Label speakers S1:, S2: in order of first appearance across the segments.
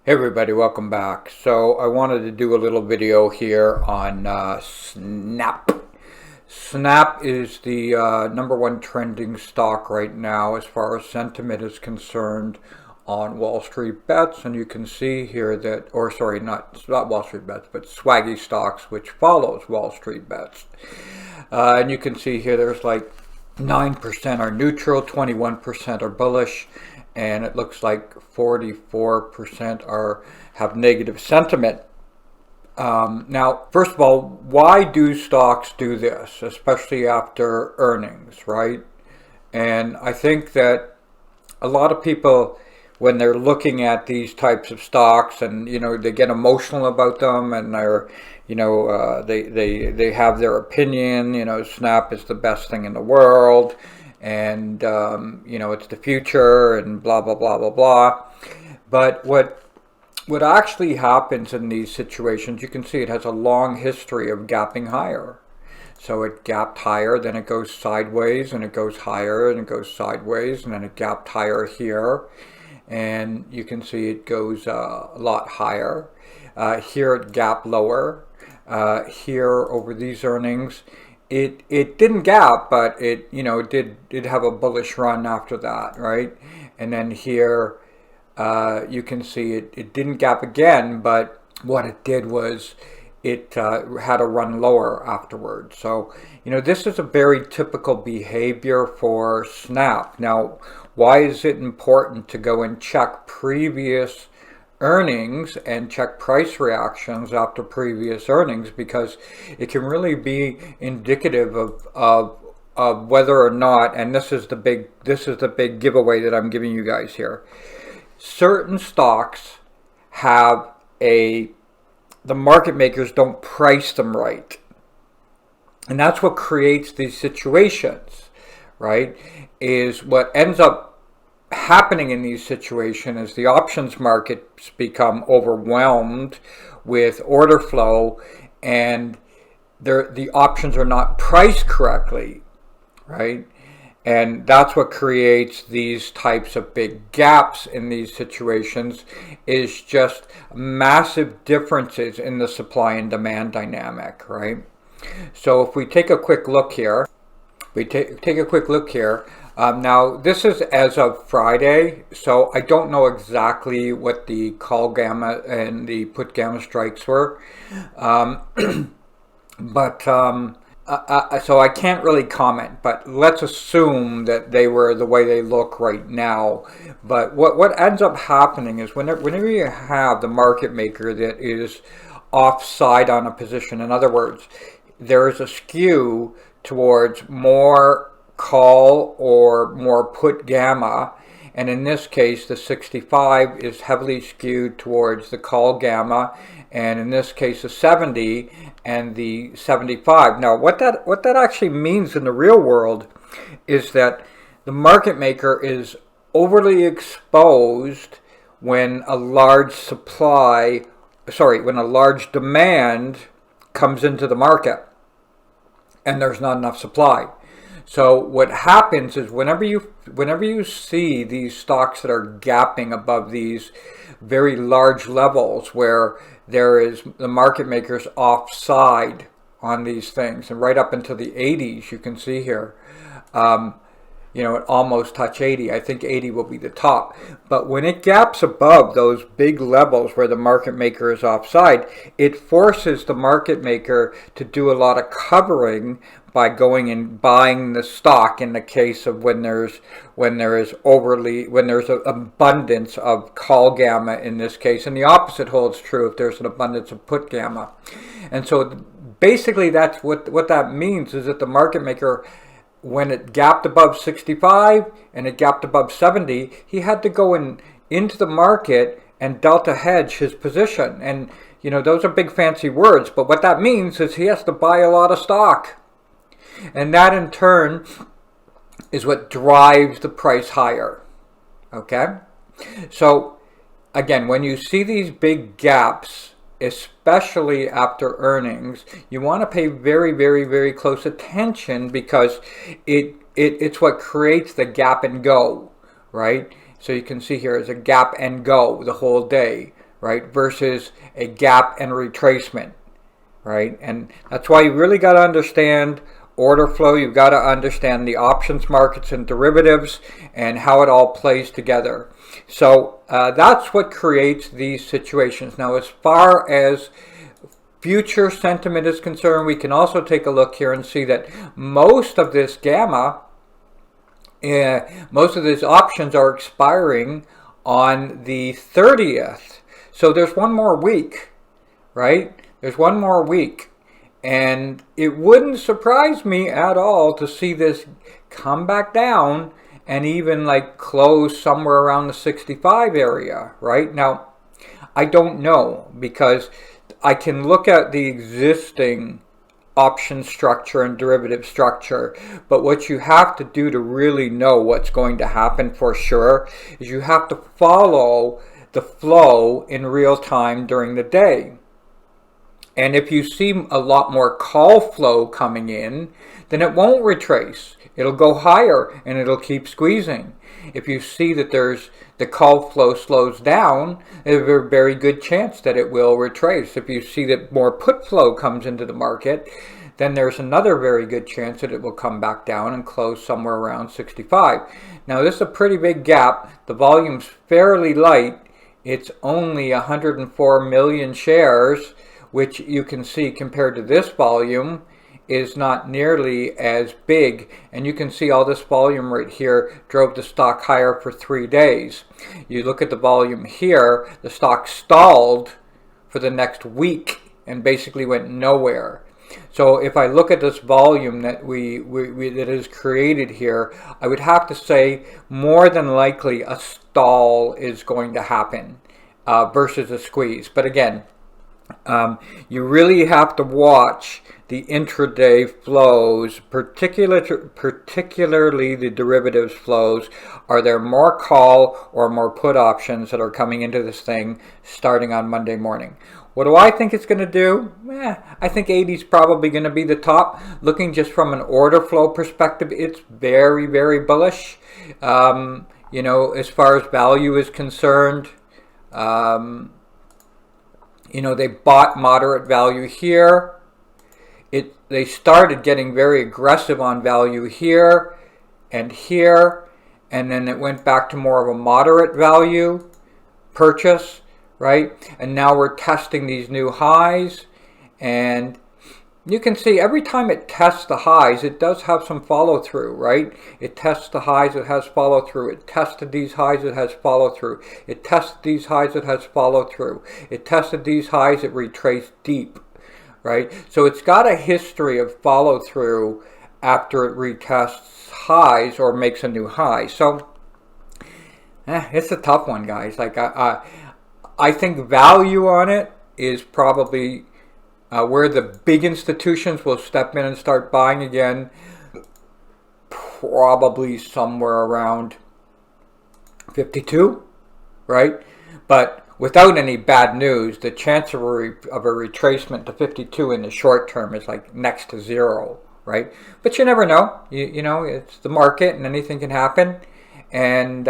S1: Hey everybody, welcome back. So I wanted to do a little video here on Snap. Snap is the number one trending stock right now as far as sentiment is concerned on Wall Street Bets, and you can see here that, or sorry, not Wall Street Bets, but Swaggy Stocks, which follows Wall Street Bets. And you can see here there's like 9% are neutral, 21% are bullish, and it looks like 44% have negative sentiment. Now, first of all, why do stocks do this, especially after earnings, right? And I think that a lot of people, when they're looking at these types of stocks, and they get emotional about them, and they're they have their opinion. Snap is the best thing in the world, and it's the future, and blah blah blah blah blah. But what actually happens in these situations, you can see it has a long history of gapping higher. So it gapped higher, then it goes sideways, and it goes higher, and it goes sideways, and then it gapped higher here, and you can see it goes a lot higher. Here it gapped lower. Here over these earnings, it didn't gap, but it did have a bullish run after that, right? And then here you can see it didn't gap again, but what it did was it had a run lower afterwards. So this is a very typical behavior for Snap. Now, why is it important to go and check previous earnings and check price reactions after previous earnings? Because it can really be indicative of whether or not, and this is the big giveaway that I'm giving you guys here. Certain stocks have the market makers don't price them right, and that's what creates these situations, right? Is what ends up happening in these situations is the options markets become overwhelmed with order flow, and the options are not priced correctly, right? And that's what creates these types of big gaps in these situations, is just massive differences in the supply and demand dynamic, right? So if we take a quick look here, now this is as of Friday, so I don't know exactly what the call gamma and the put gamma strikes were, so I can't really comment, but let's assume that they were the way they look right now. But what ends up happening is whenever you have the market maker that is offside on a position, in other words, there is a skew towards more call or more put gamma, and in this case the 65 is heavily skewed towards the call gamma, and in this case the 70 and the 75. Now what that actually means in the real world is that the market maker is overly exposed when a large demand comes into the market and there's not enough supply. So what happens is whenever you see these stocks that are gapping above these very large levels where there is the market makers offside on these things, and right up into the 80s, you can see here, it almost touch 80. I think 80 will be the top. But when it gaps above those big levels where the market maker is offside, it forces the market maker to do a lot of covering by going and buying the stock in the case of when there's an abundance of call gamma in this case, and the opposite holds true if there's an abundance of put gamma. And so basically that's what that means, is that the market maker, when it gapped above 65 and it gapped above 70, he had to go into the market and delta hedge his position. And those are big fancy words, but what that means is he has to buy a lot of stock. And that in turn is what drives the price higher. Okay? So again, when you see these big gaps, especially after earnings, you want to pay very, very, very close attention, because it's what creates the gap and go, right? So you can see here is a gap and go the whole day, right, versus a gap and retracement, right? And that's why you really got to understand order flow. You've got to understand the options markets and derivatives and how it all plays together. So that's what creates these situations. Now, as far as future sentiment is concerned, we can also take a look here and see that most of this gamma, most of these options are expiring on the 30th. So there's one more week, right? There's one more week. And it wouldn't surprise me at all to see this come back down and even like close somewhere around the 65 area, right? Now, I don't know, because I can look at the existing option structure and derivative structure, but what you have to do to really know what's going to happen for sure is you have to follow the flow in real time during the day. And if you see a lot more call flow coming in, then it won't retrace. It'll go higher and it'll keep squeezing. If you see that the call flow slows down, there's a very good chance that it will retrace. If you see that more put flow comes into the market, then there's another very good chance that it will come back down and close somewhere around 65. Now, this is a pretty big gap. The volume's fairly light. It's only 104 million shares, which you can see compared to this volume is not nearly as big. And you can see all this volume right here drove the stock higher for 3 days. You look at the volume here, the stock stalled for the next week and basically went nowhere. So if I look at this volume that that is created here, I would have to say more than likely a stall is going to happen versus a squeeze. But again, you really have to watch the intraday flows, particularly the derivatives flows. Are there more call or more put options that are coming into this thing starting on Monday morning? What do I think it's going to do? I think 80 is probably going to be the top. Looking just from an order flow perspective, it's very, very bullish. You know, as far as value is concerned, you know, they bought moderate value here. They started getting very aggressive on value here, and then it went back to more of a moderate value purchase, right? And now we're testing these new highs, and you can see every time it tests the highs, it does have some follow through, right? It tests the highs, it has follow through. It tested these highs, it has follow through. It tested these highs, it has follow through. It tested these highs, it retraced deep, right? So it's got a history of follow through after it retests highs or makes a new high. So it's a tough one, guys. Like I think value on it is probably where the big institutions will step in and start buying again, probably somewhere around 52, right? But without any bad news, the chance of a retracement to 52 in the short term is like next to zero, right? But you never know. You know, it's the market and anything can happen. And,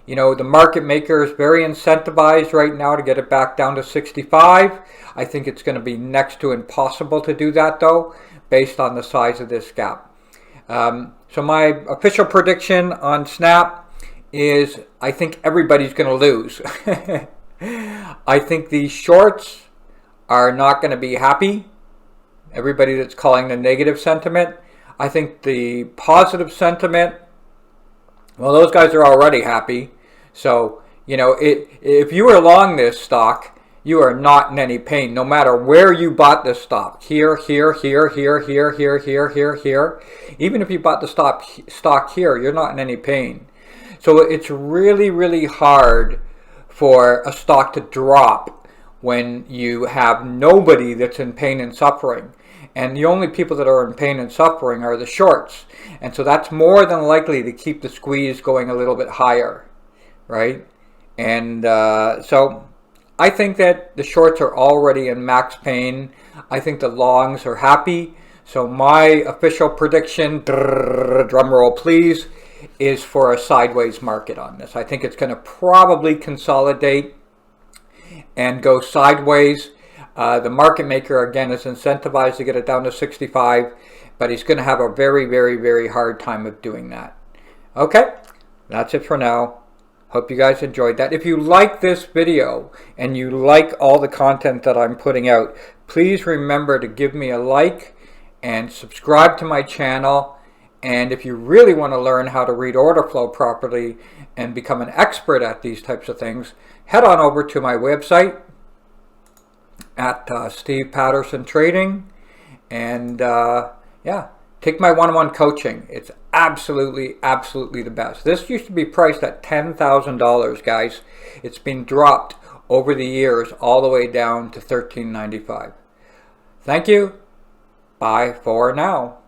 S1: you know, the market maker is very incentivized right now to get it back down to 65. I think it's going to be next to impossible to do that, though, based on the size of this gap. So my official prediction on Snap is I think everybody's going to lose. I think the shorts are not going to be happy. Everybody that's calling the negative sentiment. I think the positive sentiment, well, those guys are already happy. So, you know, if you were long this stock, you are not in any pain, no matter where you bought this stock. Here. Even if you bought the stock here, you're not in any pain. So it's really, really hard for a stock to drop when you have nobody that's in pain and suffering. And the only people that are in pain and suffering are the shorts. And so that's more than likely to keep the squeeze going a little bit higher, right? And so I think that the shorts are already in max pain. I think the longs are happy. So my official prediction, drum roll please, is for a sideways market on this. I think it's going to probably consolidate and go sideways. The market maker, again, is incentivized to get it down to 65, but he's going to have a very, very, very hard time of doing that. Okay, that's it for now. Hope you guys enjoyed that. If you like this video and you like all the content that I'm putting out, please remember to give me a like and subscribe to my channel. And if you really want to learn how to read order flow properly and become an expert at these types of things, head on over to my website at Steve Patterson Trading, and yeah, take my one-on-one coaching. It's absolutely the best. This used to be priced at $10,000, guys. It's been dropped over the years all the way down to $13.95. Thank you. Bye for now.